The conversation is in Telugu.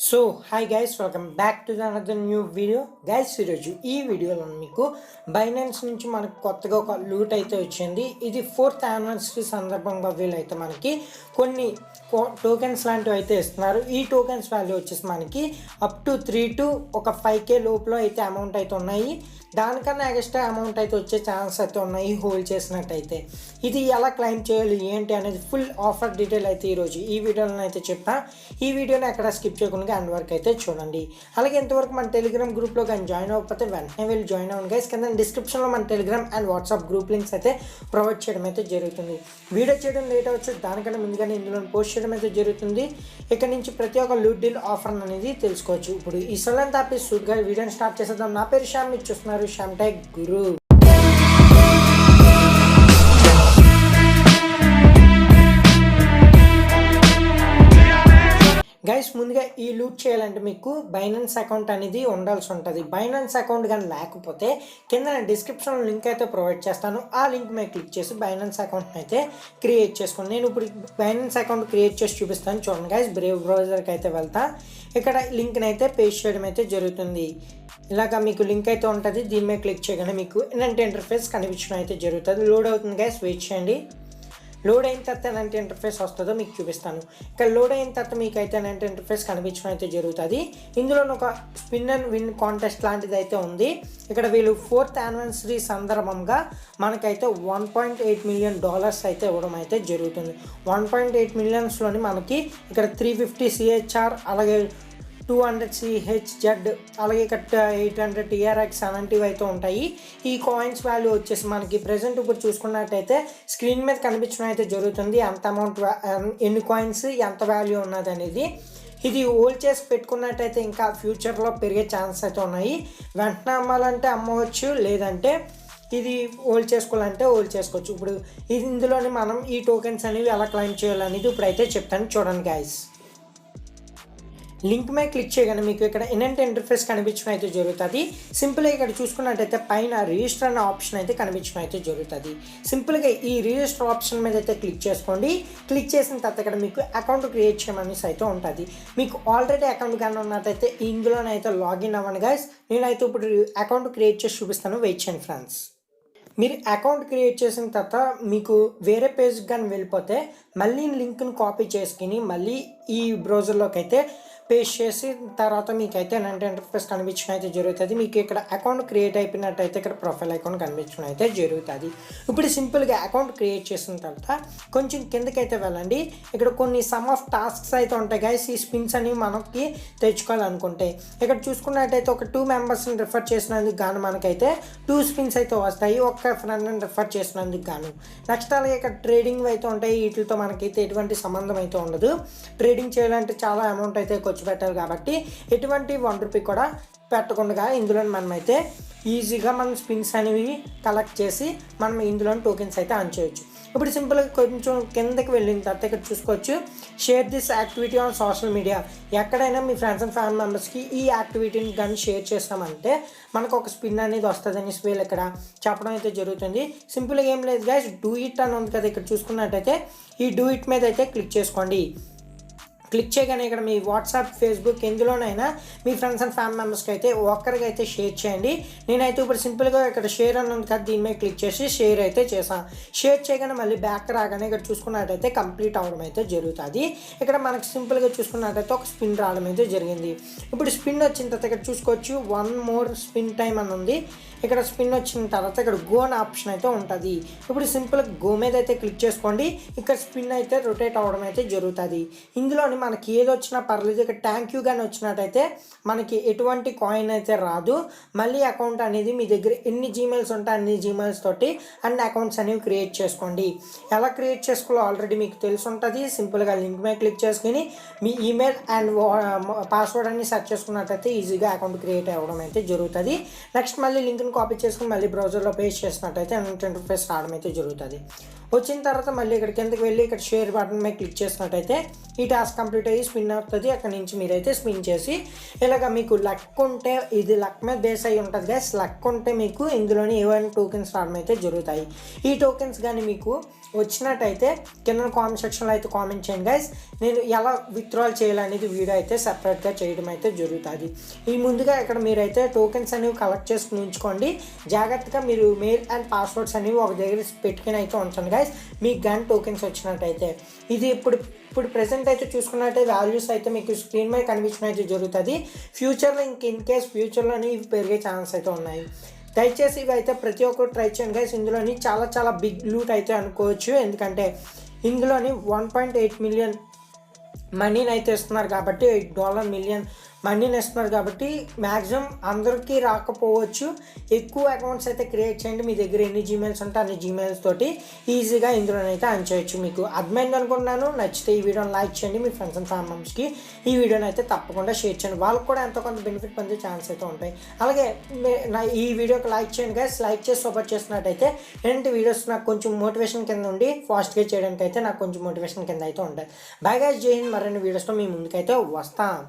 So hi guys, welcome back to another new video. Guys, ఈరోజు ఈ వీడియోలో మీకు బైనాన్స్ నుంచి మనకు కొత్తగా ఒక లూట్ అయితే వచ్చింది. ఇది 4th యానివర్సరీ సందర్భంగా వీళ్ళైతే మనకి కొన్ని టోకెన్స్ లాంటివి అయితే ఇస్తున్నారు. ఈ టోకెన్స్ వాల్యూ వచ్చేసి మనకి అప్ టు 3 to 5K లోపల అయితే అమౌంట్ అయితే ఉన్నాయి. దానికన్నా ఎక్స్ట్రా అమౌంట్ అయితే వచ్చే ఛాన్స్ అయితే ఉన్నాయి హోల్డ్ చేసినట్టయితే. ఇది ఎలా క్లెయిమ్ చేయాలి ఏంటి అనేది ఫుల్ ఆఫర్ డీటెయిల్ అయితే ఈరోజు ఈ వీడియోలో అయితే చెప్తా. ఈ వీడియోని ఎక్కడ స్కిప్ చేయకుండా అండ్ వరకు అయితే చూడండి. అలాగే ఇంతవరకు మన టెలిగ్రామ్ గ్రూప్లో కానీ జాయిన్ అవ్వకపోతే వెంటనే వెళ్ళి జాయిన్ అవ్వండి గైస్. కింద డిస్క్రిప్షన్లో మన Telegram and WhatsApp group links అయితే ప్రొవైడ్ చేయడం అయితే జరుగుతుంది. వీడియో చేయడం లేట్ అవ్వచ్చు, దానికన్నా ముందుగానే ఇందులో పోస్ట్ చేయడం అయితే జరుగుతుంది. ఇక్కడ నుంచి ప్రతి ఒక్క లూట్ డీల్ ఆఫర్ అనేది తెలుసుకోవచ్చు. ఇప్పుడు ఈ సలన్ తాపి సూట్గా వీడియోని స్టార్ట్ చేసేద్దాం. నా పేరు శ్యామ్, మీరు చూస్తున్నారు శ్యామ్ టెక్ గురు. గైస్, ముందుగా ఈ లూట్ చేయాలంటే మీకు బైనాన్స్ అకౌంట్ అనేది ఉండాల్సి ఉంటుంది. బైనాన్స్ అకౌంట్ కానీ లేకపోతే కింద నేను డిస్క్రిప్షన్లో లింక్ అయితే ప్రొవైడ్ చేస్తాను. ఆ లింక్ మీద క్లిక్ చేసి బైనాన్స్ అకౌంట్ని అయితే క్రియేట్ చేసుకోండి. నేను ఇప్పుడు బైనాన్స్ అకౌంట్ క్రియేట్ చేసి చూపిస్తాను. చూడండి గైస్, బ్రేవ్ బ్రౌజర్కి అయితే వెళ్తా. ఇక్కడ లింక్ని అయితే పేస్ట్ చేయడం అయితే జరుగుతుంది. ఇలాగా మీకు లింక్ అయితే ఉంటుంది. దీని మీద క్లిక్ చేయగానే మీకు ఇలాంటి ఇంటర్ఫేస్ కనిపించడం అయితే జరుగుతుంది. లోడ్ అవుతుంది గైస్, వెయిట్ చేయండి. లోడ్ అయిన తర్వాత ఎలాంటి ఇంటర్ఫేస్ వస్తుందో మీకు చూపిస్తాను. ఇక్కడ లోడ్ అయిన తర్వాత మీకు అయితే ఎలాంటి ఇంటర్ఫేస్ కనిపించడం అయితే జరుగుతుంది. ఇందులో ఒక స్పిన్ అండ్ విన్ కాంటెస్ట్ లాంటిది అయితే ఉంది. ఇక్కడ వీళ్ళు 4th యానివర్సరీ సందర్భంగా మనకైతే $1.8 million అయితే ఇవ్వడం అయితే జరుగుతుంది. 1.8 millionsలోని మనకి ఇక్కడ 350 CHR, అలాగే 200 CHZ, అలాగే ఇక్కడ 800 TRX అలాంటివి అయితే ఉంటాయి. ఈ కాయిన్స్ వాల్యూ వచ్చేసి మనకి ప్రజెంట్ ఇప్పుడు చూసుకున్నట్టయితే స్క్రీన్ మీద కనిపించడం అయితే జరుగుతుంది. ఎంత అమౌంట్, ఎన్ని కాయిన్స్, ఎంత వాల్యూ ఉన్నది అనేది. ఇది హోల్డ్ చేసి పెట్టుకున్నట్టయితే ఇంకా ఫ్యూచర్లో పెరిగే ఛాన్స్ అయితే ఉన్నాయి. వెంటనే అమ్మాలంటే అమ్మవచ్చు, లేదంటే ఇది హోల్డ్ చేసుకోవాలంటే హోల్డ్ చేసుకోవచ్చు. ఇప్పుడు ఇందులోని మనం ఈ టోకెన్స్ అనేవి ఎలా క్లెయిమ్ చేయాలనేది ఇప్పుడైతే చెప్తాను. చూడండి గైస్, లింక్ మీద క్లిక్ చేయగానే మీకు ఇక్కడ ఇలాంటి ఇంటర్ఫేస్ కనిపించడం అయితే జరుగుతుంది. సింపుల్గా ఇక్కడ చూసుకున్నట్టయితే పైన రిజిస్టర్ అనే ఆప్షన్ అయితే కనిపించడం అయితే జరుగుతుంది. సింపుల్గా ఈ రిజిస్టర్ ఆప్షన్ మీద అయితే క్లిక్ చేసుకోండి. క్లిక్ చేసిన తర్వాత ఇక్కడ మీకు అకౌంట్ క్రియేట్ చేయమనేసి అయితే ఉంటుంది. మీకు ఆల్రెడీ అకౌంట్ కానీ ఉన్నట్టయితే ఇందులోనైతే లాగిన్ అవ్వండి గైస్. నేనైతే ఇప్పుడు అకౌంట్ క్రియేట్ చేసి చూపిస్తాను. వెయిట్ చేయండి ఫ్రెండ్స్. మీరు అకౌంట్ క్రియేట్ చేసిన తర్వాత మీకు వేరే పేజ్కి కానీ వెళ్ళిపోతే మళ్ళీ లింక్ను కాపీ చేసుకుని మళ్ళీ ఈ బ్రౌజర్లోకి అయితే పేస్ట్ చేసి తర్వాత మీకైతే ఎలాంటి ఇంటర్ఫేస్ కనిపించడం అయితే జరుగుతుంది. మీకు ఇక్కడ అకౌంట్ క్రియేట్ అయిపోయినట్టయితే ఇక్కడ ప్రొఫైల్ అకౌంట్ కనిపించడం అయితే జరుగుతుంది. ఇప్పుడు సింపుల్గా అకౌంట్ క్రియేట్ చేసిన తర్వాత కొంచెం కిందకైతే వెళ్ళండి. ఇక్కడ కొన్ని సమ్ ఆఫ్ టాస్క్స్ అయితే ఉంటాయి గైస్. ఈ స్పిన్స్ అనేవి మనకి తెచ్చుకోవాలనుకుంటే ఇక్కడ చూసుకున్నట్టయితే ఒక 2 మెంబర్స్ని రిఫర్ చేసినందుకు గాను మనకైతే 2 స్పిన్స్ అయితే వస్తాయి. ఒక్క ఫ్రెండ్ని రిఫర్ చేసినందుకు గాను. నెక్స్ట్ అలాగే ఇక్కడ ట్రేడింగ్ అయితే ఉంటాయి. వీటితో మనకైతే ఎటువంటి సంబంధం అయితే ఉండదు. ట్రేడింగ్ చేయాలంటే చాలా అమౌంట్ అయితే ఖర్చు పెట్టాలి కాబట్టి ఎటువంటి ₹1 కూడా పెట్టకుండా ఇందులో మనమైతే ఈజీగా మనం స్పిన్స్ అనేవి కలెక్ట్ చేసి మనం ఇందులో టోకెన్స్ అయితే ఆన్ చేయొచ్చు. ఇప్పుడు సింపుల్గా కొంచెం కిందకి వెళ్ళిన తర్వాత ఇక్కడ చూసుకోవచ్చు, share this activity on social media. ఎక్కడైనా మీ ఫ్రెండ్స్ అండ్ ఫ్యామిలీ మెంబర్స్కి ఈ యాక్టివిటీని కానీ షేర్ చేస్తామంటే మనకు ఒక స్పిన్ అనేది వస్తుందని వీళ్ళు ఇక్కడ చెప్పడం అయితే జరుగుతుంది. సింపుల్గా ఏం లేదు గైస్, డూ ఇట్ అని ఉంది కదా. ఇక్కడ చూసుకున్నట్టయితే ఈ డూ ఇట్ మీద అయితే క్లిక్ చేసుకోండి. క్లిక్ చేయగానే ఇక్కడ మీ వాట్సాప్, ఫేస్బుక్ ఎందులోనైనా మీ ఫ్రెండ్స్ అండ్ ఫ్యామిలీ మెంబర్స్కి అయితే ఒక్కరికి అయితే షేర్ చేయండి. నేనైతే ఇప్పుడు సింపుల్గా ఇక్కడ షేర్ అని ఉంది కదా, దీని మీద క్లిక్ చేసి షేర్ అయితే చేశాను. షేర్ చేయగానే మళ్ళీ బ్యాక్ రాగానే ఇక్కడ చూసుకున్నట్టయితే కంప్లీట్ అవ్వడం అయితే జరుగుతుంది. ఇక్కడ మనకి సింపుల్గా చూసుకున్నట్టయితే ఒక స్పిన్ రావడం అయితే జరిగింది. ఇప్పుడు స్పిన్ వచ్చిన తర్వాత ఇక్కడ చూసుకోవచ్చు 1 more స్పిన్ టైం అని ఉంది. ఇక్కడ స్పిన్ వచ్చిన తర్వాత ఇక్కడ గో అనే ఆప్షన్ అయితే ఉంటుంది. ఇప్పుడు సింపుల్గా గో మీద అయితే క్లిక్ చేసుకోండి. ఇక్కడ స్పిన్ అయితే రొటేట్ అవ్వడం అయితే జరుగుతుంది. ఇందులోని మనకి ఏది వచ్చినా పర్లేదు. ఇక్కడ థ్యాంక్ యూ కానీ వచ్చినట్టయితే మనకి ఎటువంటి కాయిన్ అయితే రాదు. మళ్ళీ అకౌంట్ అనేది మీ దగ్గర ఎన్ని జీమెయిల్స్ ఉంటాయి అన్ని జీమెయిల్స్ తోటి అన్ని అకౌంట్స్ అనేవి క్రియేట్ చేసుకోండి. ఎలా క్రియేట్ చేసుకోవాలో ఆల్రెడీ మీకు తెలిసి ఉంటుంది. సింపుల్గా లింక్ మీద క్లిక్ చేసుకుని మీ ఈమెయిల్ అండ్ పాస్వర్డ్ అన్ని సెర్చ్ చేసుకున్నట్టయితే ఈజీగా అకౌంట్ క్రియేట్ అవ్వడం అయితే జరుగుతుంది. నెక్స్ట్ మళ్ళీ లింక్ని కాపీ చేసుకుని మళ్ళీ బ్రౌజర్లో పేస్ట్ చేసినట్టయితే ఇంటర్ఫేస్ రావడం అయితే జరుగుతుంది. వచ్చిన తర్వాత మళ్ళీ ఇక్కడ కిందకి వెళ్ళి ఇక్కడ షేర్ బటన్ మీద క్లిక్ చేసినట్టయితే ఈ టాస్క్ కంప్లీట్ అయ్యి స్పిన్ అవుతుంది. అక్కడ నుంచి మీరైతే స్పిన్ చేసి ఇలాగ మీకు లక్ ఉంటే, ఇది లక్ మీద బేస్ అయ్యి ఉంటుంది గైస్, లక్ ఉంటే మీకు ఇందులోని ఏవైనా టోకెన్స్ రావడం అయితే జరుగుతాయి. ఈ టోకెన్స్ కానీ మీకు వచ్చినట్టయితే కింద కామెంట్ సెక్షన్లో అయితే కామెంట్ చేయండి గైస్. నేను ఎలా విత్డ్రాల్ చేయాలనేది వీడియో అయితే సపరేట్గా చేయడం అయితే జరుగుతుంది. ఈ ముందుగా ఇక్కడ మీరైతే టోకెన్స్ అనేవి కలెక్ట్ చేసుకుని ఉంచుకోండి. జాగ్రత్తగా మీరు మెయిల్ అండ్ పాస్వర్డ్స్ అనేవి ఒక దగ్గర పెట్టుకుని అయితే ఉంచండి గైస్, మీకు గన్ టోకెన్స్ వచ్చినట్టయితే. ఇది ఇప్పుడు ప్రెసెంట్ అయితే చూసుకున్నట్టయితే వాల్యూస్ అయితే మీకు స్క్రీన్ మీద కనిపించడం అయితే జరుగుతుంది. ఫ్యూచర్లో ఇన్ కేస్ ఫ్యూచర్లోని ఇవి పెరిగే ఛాన్స్ అయితే ఉన్నాయి. దయచేసి ఇవి అయితే ప్రతి ఒక్కరు ట్రై చేయండి గైస్. ఇందులోని చాలా బిగ్ లూట్ అయితే అనుకోవచ్చు, ఎందుకంటే ఇందులోని 1.8 మిలియన్ మనీని అయితే ఇస్తున్నారు కాబట్టి, $8 మిలియన్ మనీని ఇస్తున్నారు కాబట్టి మ్యాక్సిమం అందరికీ రాకపోవచ్చు. ఎక్కువ అకౌంట్స్ అయితే క్రియేట్ చేయండి. మీ దగ్గర ఎన్ని జీమెయిల్స్ ఉంటే అన్ని జీమెయిల్స్ తోటి ఈజీగా ఇందులోనైతే అర్న్ చేయొచ్చు. మీకు అర్థమైంది అనుకుంటున్నాను. నచ్చితే ఈ వీడియోని లైక్ చేయండి. మీ ఫ్రెండ్స్ అండ్ ఫ్యామిలీ మెంబర్స్కి ఈ వీడియోని అయితే తప్పకుండా షేర్ చేయండి. వాళ్ళకి కూడా ఎంతో కొంత బెనిఫిట్ పొందే ఛాన్స్ అయితే ఉంటాయి. అలాగే ఈ వీడియోకి లైక్ చేయండి గైస్. లైక్ చేసి సపోర్ట్ చేసినట్టయితే ఏంటి వీడియోస్ నాకు కొంచెం మోటివేషన్ కింద ఉండి ఫాస్ట్గా చేయడానికి అయితే నాకు కొంచెం మోటివేషన్ కింద అయితే ఉంటాయి. బాయ్ గైస్, జై హింద్. మరిన్ని వీడియోస్తో మీ ముందుకైతే వస్తాం.